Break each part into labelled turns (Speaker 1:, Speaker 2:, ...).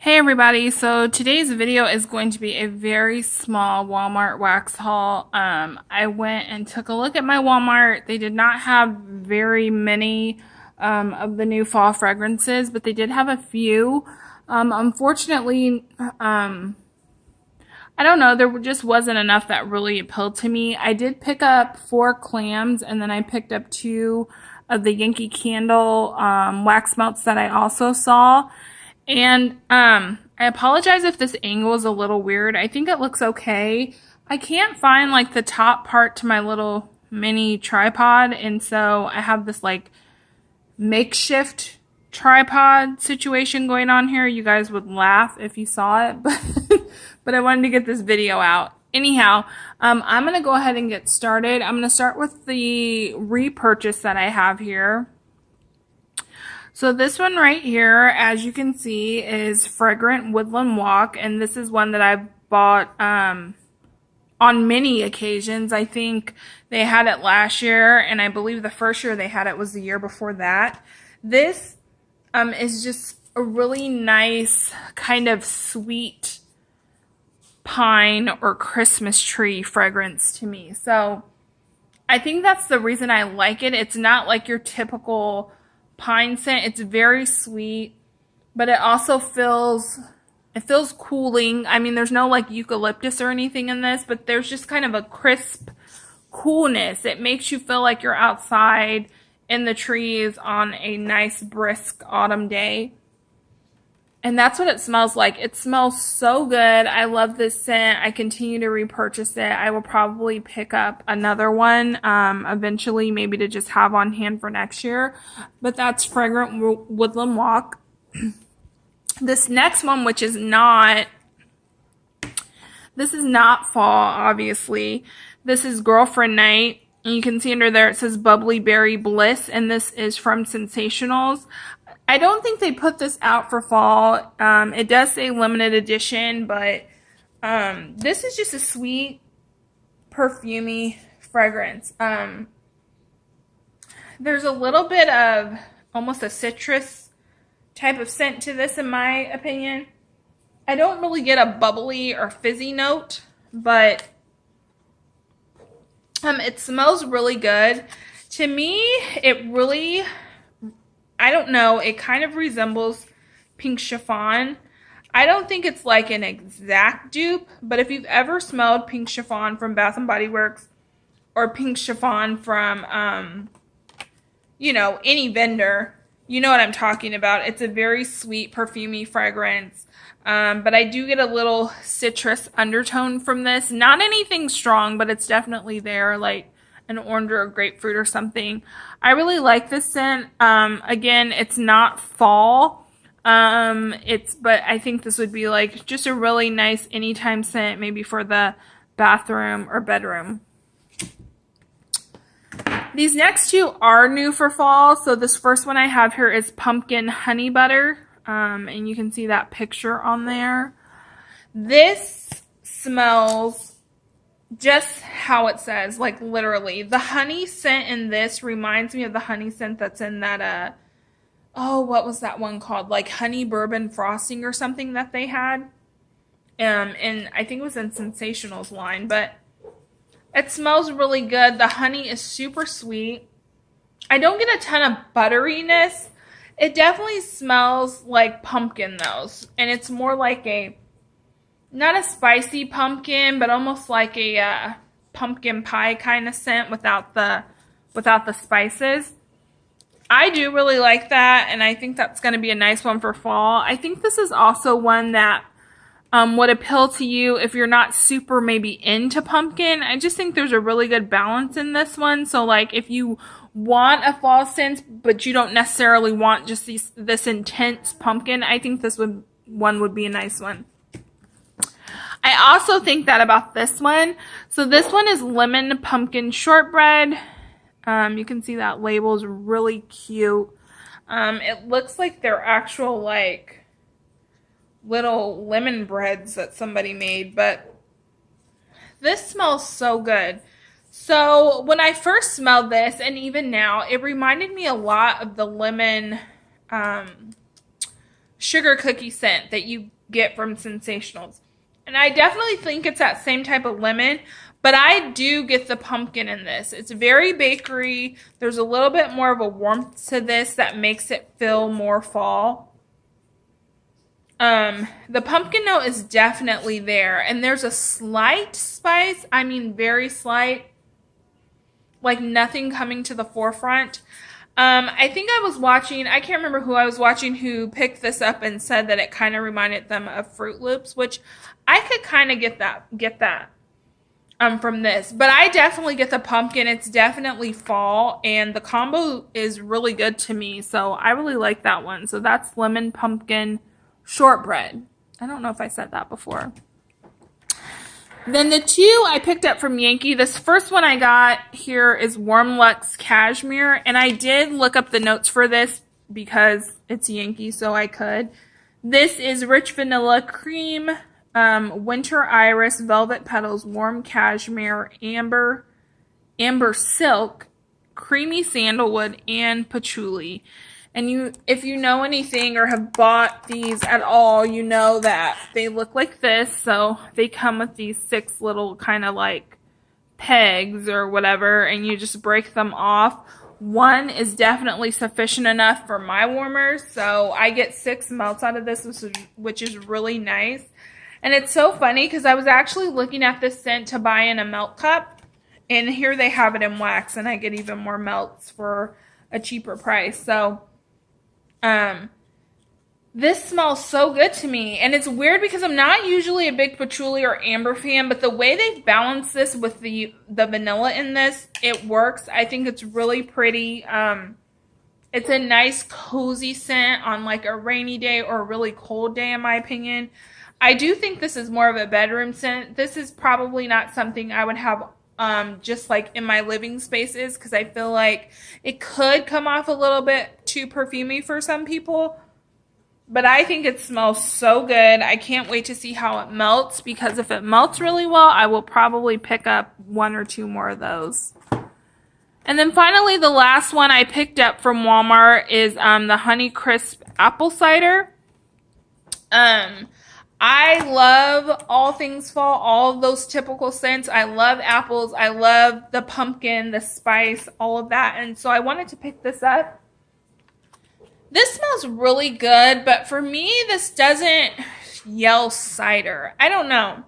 Speaker 1: Hey everybody, so today's video is going to be a very small Walmart wax haul. I went and took a look at my Walmart. They did not have very many of the new fall fragrances, but they did have a few. Unfortunately, I don't know, there just wasn't enough that really appealed to me. I did pick up 4 clams and then I picked up 2 of the Yankee Candle wax melts that I also saw. And I apologize if this angle is a little weird. I think it looks okay. I can't find like the top part to my little mini tripod, and so I have this like makeshift tripod situation going on here. You guys would laugh if you saw it, but I wanted to get this video out. Anyhow, I'm going to go ahead and get started. I'm going to start with the repurchase that I have here. So this one right here, as you can see, is Fragrant Woodland Walk, and this is one that I've bought on many occasions. I think they had it last year, and I believe the first year they had it was the year before that. This is just a really nice kind of sweet pine or Christmas tree fragrance to me. So I think that's the reason I like it. It's not like your typical pine scent. It's very sweet, but it also feels cooling. I mean, there's no like eucalyptus or anything in this, but there's just kind of a crisp coolness. It makes you feel like you're outside in the trees on a nice brisk autumn day. And that's what it smells like. It smells so good. I love this scent. I continue to repurchase it. I will probably pick up another one eventually, maybe to just have on hand for next year. But that's Fragrant Woodland Walk. This next one, which is not, this is not fall, obviously. This is Girlfriend Night. And you can see under there it says Bubbly Berry Bliss, and this is from Sensationals. I don't think they put this out for fall. It does say limited edition, but this is just a sweet, perfumey fragrance. There's a little bit of almost a citrus type of scent to this, in my opinion. I don't really get a bubbly or fizzy note, but it smells really good. To me, it really, I don't know, it kind of resembles Pink Chiffon. I don't think it's like an exact dupe, but if you've ever smelled Pink Chiffon from Bath & Body Works or Pink Chiffon from, you know, any vendor, you know what I'm talking about. It's a very sweet, perfumey fragrance, but I do get a little citrus undertone from this. Not anything strong, but it's definitely there, like an orange or a grapefruit or something. I really like this scent. Again, it's not fall. But I think this would be like just a really nice anytime scent, maybe for the bathroom or bedroom. These next two are new for fall. So this first one I have here is Pumpkin Honey Butter. And you can see that picture on there. This smells just how it says, like literally. The honey scent in this reminds me of the honey scent that's in that, oh, what was that one called? Like honey bourbon frosting or something that they had. And I think it was in Sensationals line, but it smells really good. The honey is super sweet. I don't get a ton of butteriness. It definitely smells like pumpkin though. And it's more like a, not a spicy pumpkin, but almost like a pumpkin pie kind of scent without the spices. I do really like that, and I think that's going to be a nice one for fall. I think this is also one that would appeal to you if you're not super maybe into pumpkin. I just think there's a really good balance in this one. So like if you want a fall scent, but you don't necessarily want just this intense pumpkin, I think this one would be a nice one. I also think that about this one. So this one is Lemon Pumpkin Shortbread. You can see that label is really cute. It looks like they're actual like little lemon breads that somebody made, but this smells so good. So when I first smelled this, and even now, it reminded me a lot of the lemon sugar cookie scent that you get from Sensationals. And I definitely think it's that same type of lemon, but I do get the pumpkin in this. It's very bakery. There's a little bit more of a warmth to this that makes it feel more fall. The pumpkin note is definitely there, and there's a slight spice. I mean, very slight, like nothing coming to the forefront. I think I was watching, I can't remember who I was watching who picked this up and said that it kind of reminded them of Fruit Loops, which I could kind of get that from this. But I definitely get the pumpkin. It's definitely fall, and the combo is really good to me, so I really like that one. So that's lemon pumpkin shortbread. I don't know if I said that before. Then the two I picked up from Yankee. This first one I got here is Warm Luxe Cashmere. And I did look up the notes for this because it's Yankee, so I could. This is Rich Vanilla Cream, Winter Iris, Velvet Petals, Warm Cashmere, Amber Silk, Creamy Sandalwood, and Patchouli. And if you know anything or have bought these at all, you know that they look like this. So they come with these 6 little kind of like pegs or whatever, and you just break them off. One is definitely sufficient enough for my warmers. So I get 6 melts out of this, which is really nice. And it's so funny because I was actually looking at this scent to buy in a melt cup. And here they have it in wax, and I get even more melts for a cheaper price. So this smells so good to me, and it's weird because I'm not usually a big patchouli or amber fan, but the way they've balanced this with the vanilla in this, it works. I think it's really pretty. It's a nice cozy scent on like a rainy day or a really cold day, in my opinion. I do think this is more of a bedroom scent. This is probably not something I would have just like in my living spaces, because I feel like it could come off a little bit too perfumey for some people. But I think it smells so good. I can't wait to see how it melts, because if it melts really well, I will probably pick up 1 or 2 more of those. And then finally, the last one I picked up from Walmart is the Honey Crisp Apple Cider. I love all things fall, all of those typical scents. I love apples. I love the pumpkin, the spice, all of that. And so I wanted to pick this up. This smells really good, but for me, this doesn't yell cider. I don't know.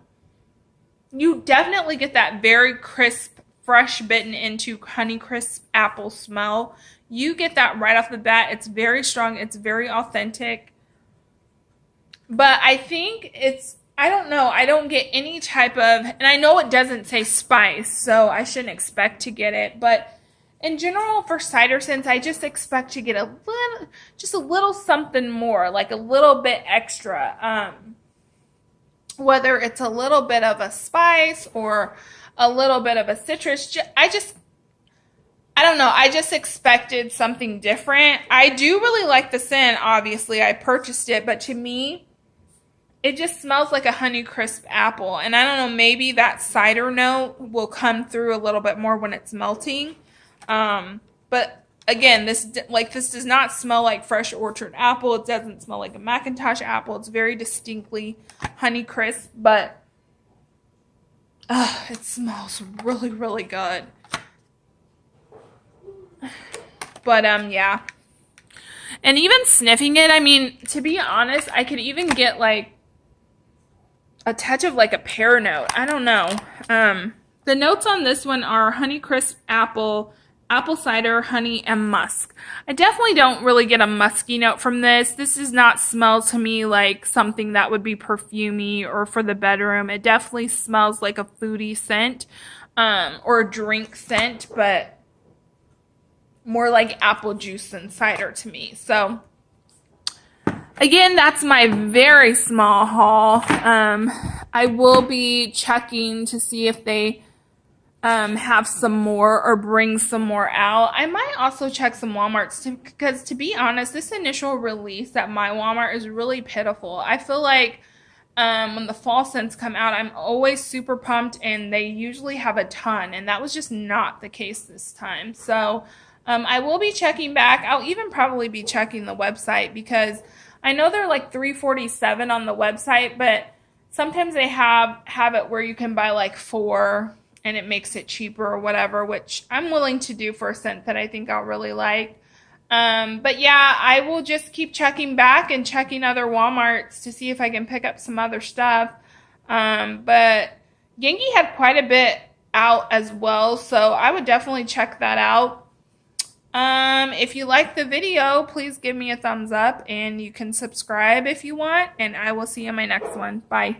Speaker 1: You definitely get that very crisp, fresh bitten into Honey Crisp apple smell. You get that right off the bat. It's very strong. It's very authentic. But I think I don't know, I don't get any type of, and I know it doesn't say spice, so I shouldn't expect to get it, but in general for cider scents, I just expect to get a little something more, like a little bit extra. Whether it's a little bit of a spice or a little bit of a citrus, I don't know. I just expected something different. I do really like the scent, obviously. I purchased it, but to me, it just smells like a Honey Crisp apple. And I don't know, maybe that cider note will come through a little bit more when it's melting. But again, this does not smell like fresh orchard apple. It doesn't smell like a Macintosh apple. It's very distinctly Honey Crisp, but it smells really, really good. But yeah. And even sniffing it, I mean, to be honest, I could even get like a touch of like a pear note. I don't know. The notes on this one are Honey Crisp apple, apple cider, honey, and musk. I definitely don't really get a musky note from this. This does not smell to me like something that would be perfumey or for the bedroom. It definitely smells like a foodie scent, or a drink scent, but more like apple juice than cider to me. So again, that's my very small haul. I will be checking to see if they have some more or bring some more out. I might also check some Walmarts because, to be honest, this initial release at my Walmart is really pitiful. I feel like when the fall scents come out, I'm always super pumped, and they usually have a ton, and that was just not the case this time. So I will be checking back. I'll even probably be checking the website because I know they're like $3.47 on the website, but sometimes they have it where you can buy like 4 and it makes it cheaper or whatever, which I'm willing to do for a scent that I think I'll really like. But yeah, I will just keep checking back and checking other Walmarts to see if I can pick up some other stuff. But Yankee had quite a bit out as well, so I would definitely check that out. If you like the video, please give me a thumbs up and you can subscribe if you want, and I will see you in my next one. Bye.